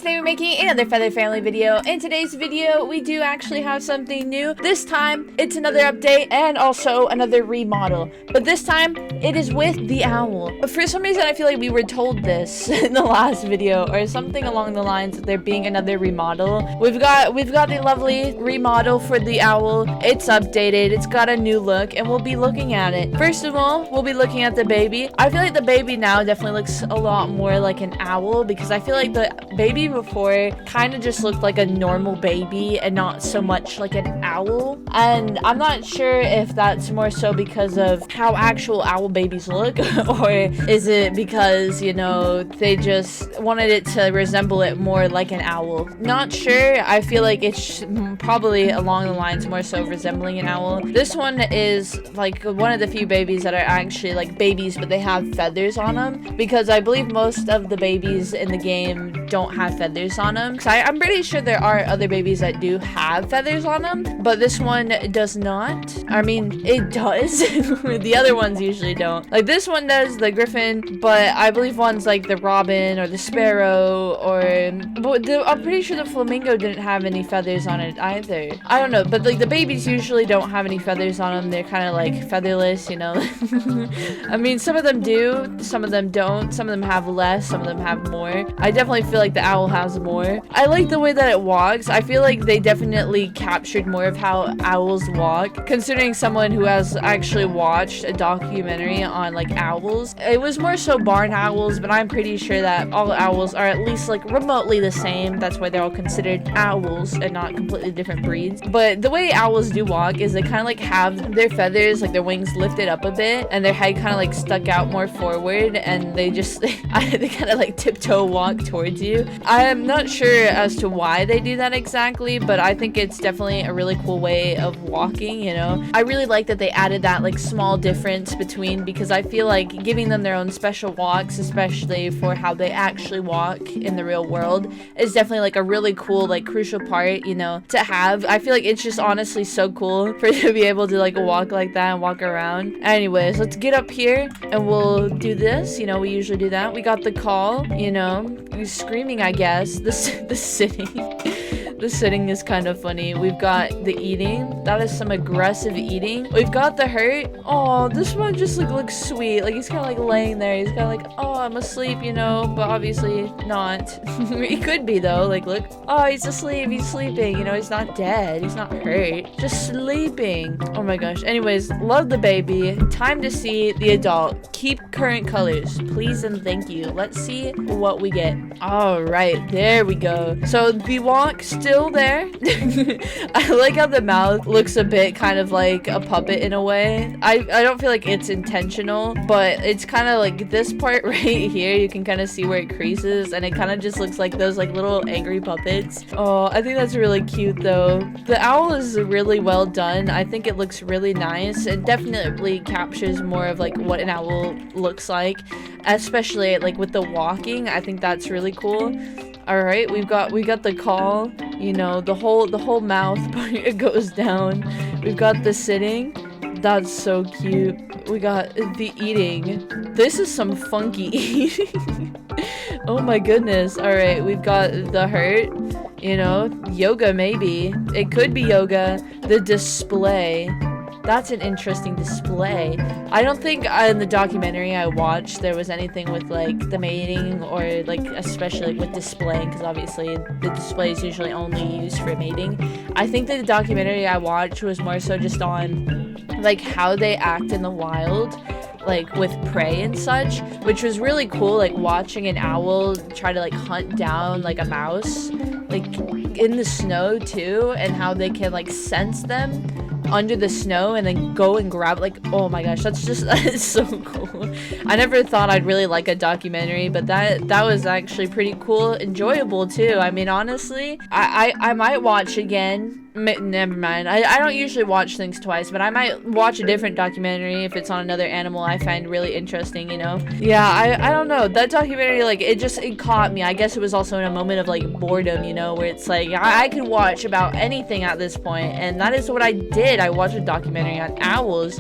today we're making another Feather Family video. In today's video, we do actually have something new. This time, it's another update and also another remodel. But this time, it is with the owl. But for some reason, I feel like we were told this in the last video or something along the lines of there being another remodel. We've got the lovely remodel for the owl. It's updated. It's got a new look and we'll be looking at it. First of all, we'll be looking at the baby. I feel like the baby now definitely looks a lot more like an owl because I feel like the baby before kind of just looked like a normal baby and not so much like an owl. And I'm not sure if that's more so because of how actual owl babies look or is it because, you know, they just wanted it to resemble it more like an owl. Not sure. I feel like it's probably along the lines more so resembling an owl. This one is like one of the few babies that are actually like babies but they have feathers on them because I believe most of the babies in the game don't have feathers on them. So I'm pretty sure there are other babies that do have feathers on them, but this one does not. I mean, it does. The other ones usually don't. Like this one does, the griffin, but I believe ones like the robin or the sparrow or I'm pretty sure the flamingo didn't have any feathers on it either. I don't know, but like the babies usually don't have any feathers on them. They're kind of like featherless, you know. I mean, some of them do, some of them don't. Some of them have less, some of them have more. I definitely feel like the owl has more. I like the way that it walks. I feel like they definitely captured more of how owls walk, considering someone who has actually watched a documentary on like owls. It was more so barn owls, but I'm pretty sure that all owls are at least like remotely the same. That's why they're all considered owls and not completely different breeds. But the way owls do walk is they kind of like have their feathers, like their wings lifted up a bit and their head kind of like stuck out more forward and they just they kind of like tiptoe walk towards you. I am not sure as to why they do that exactly, but I think it's definitely a really cool way of walking, you know. I really like that they added that like small difference between, because I feel like giving them their own special walks, especially for how they actually walk in the real world, is definitely like a really cool like crucial part, you know, to have. I feel like it's just honestly so cool for you to be able to like walk like that and walk around. Anyways, let's get up here and we'll do this. You know, we usually do that. We got the call, you know, screaming, I guess. The sitting. The sitting is kind of funny. We've got the eating. That is some aggressive eating. We've got the hurt. Oh, this one just like looks sweet. Like he's kind of like laying there. He's kind of like, oh, I'm asleep, you know, but obviously not. He could be though. Like, look. Oh, he's asleep. He's sleeping. You know, he's not dead. He's not hurt. Just sleeping. Oh my gosh. Anyways, love the baby. Time to see the adult. Keep current colors, please and thank you. Let's see what we get. All right, there we go. So the walk still there. I like how the mouth looks a bit kind of like a puppet in a way. I don't feel like it's intentional, but it's kind of like this part right here. You can kind of see where it creases and it kind of just looks like those like little angry puppets. Oh, I think that's really cute though. The owl is really well done. I think it looks really nice. It definitely captures more of like what an owl looks like, especially like with the walking. I think that's really cool. All right, we got the call, you know, the whole mouth it goes down. We've got the sitting. That's so cute. We got the eating. This is some funky eating. Oh my goodness. All right, we've got the hurt, you know, yoga maybe. It could be yoga. The display. That's an interesting display. I don't think in the documentary I watched there was anything with like the mating or like especially like with displaying, because obviously the display is usually only used for mating. I think that the documentary I watched was more so just on like how they act in the wild, like with prey and such, which was really cool, like watching an owl try to like hunt down like a mouse like in the snow too, and how they can like sense them under the snow and then go and grab, like, oh my gosh, that is so cool. I never thought I'd really like a documentary, but that was actually pretty cool, enjoyable too. I mean, honestly, I might watch again. Never mind. I don't usually watch things twice, but I might watch a different documentary if it's on another animal I find really interesting, you know? Yeah, I don't know. That documentary, like, it caught me. I guess it was also in a moment of, like, boredom, you know, where it's like, I could watch about anything at this point, and that is what I did. I watched a documentary on owls,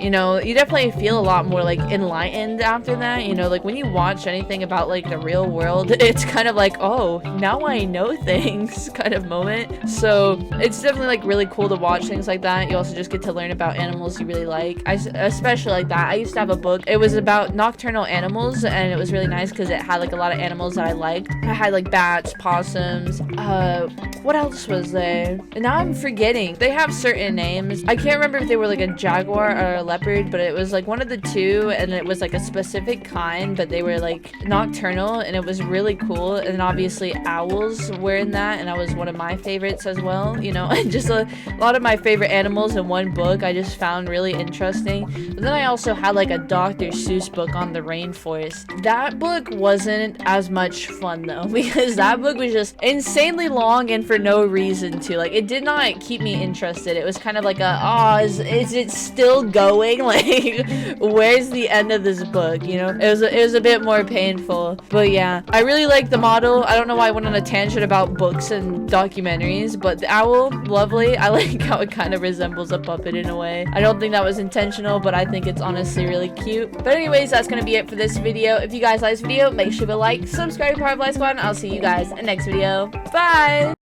you know, you definitely feel a lot more like enlightened after that, you know, like when you watch anything about like the real world, it's kind of like, oh, now I know things kind of moment. So it's definitely like really cool to watch things like that. You also just get to learn about animals you really like. I especially like that. I used to have a book. It was about nocturnal animals, and it was really nice because it had like a lot of animals that I liked. I had like bats, possums, what else was there? And now I'm forgetting. They have certain names. I can't remember if they were like a jaguar or a leopard, but it was like one of the two, and it was like a specific kind, but they were like nocturnal, and it was really cool. And obviously owls were in that, and that was one of my favorites as well, you know. And just a lot of my favorite animals in one book I just found really interesting. But then I also had like a Dr. Seuss book on the rainforest. That book wasn't as much fun though, because that book was just insanely long and for no reason to. Like, it did not keep me interested. It was kind of like a, oh, is it still going? Like, where's the end of this book? You know, it was a bit more painful. But yeah, I really like the model. I don't know why I went on a tangent about books and documentaries, but the owl, lovely. I like how it kind of resembles a puppet in a way. I don't think that was intentional, but I think it's honestly really cute. But anyways, that's gonna be it for this video. If you guys like this video, make sure to like, subscribe to Power Squad, and I'll see you guys in the next video. Bye!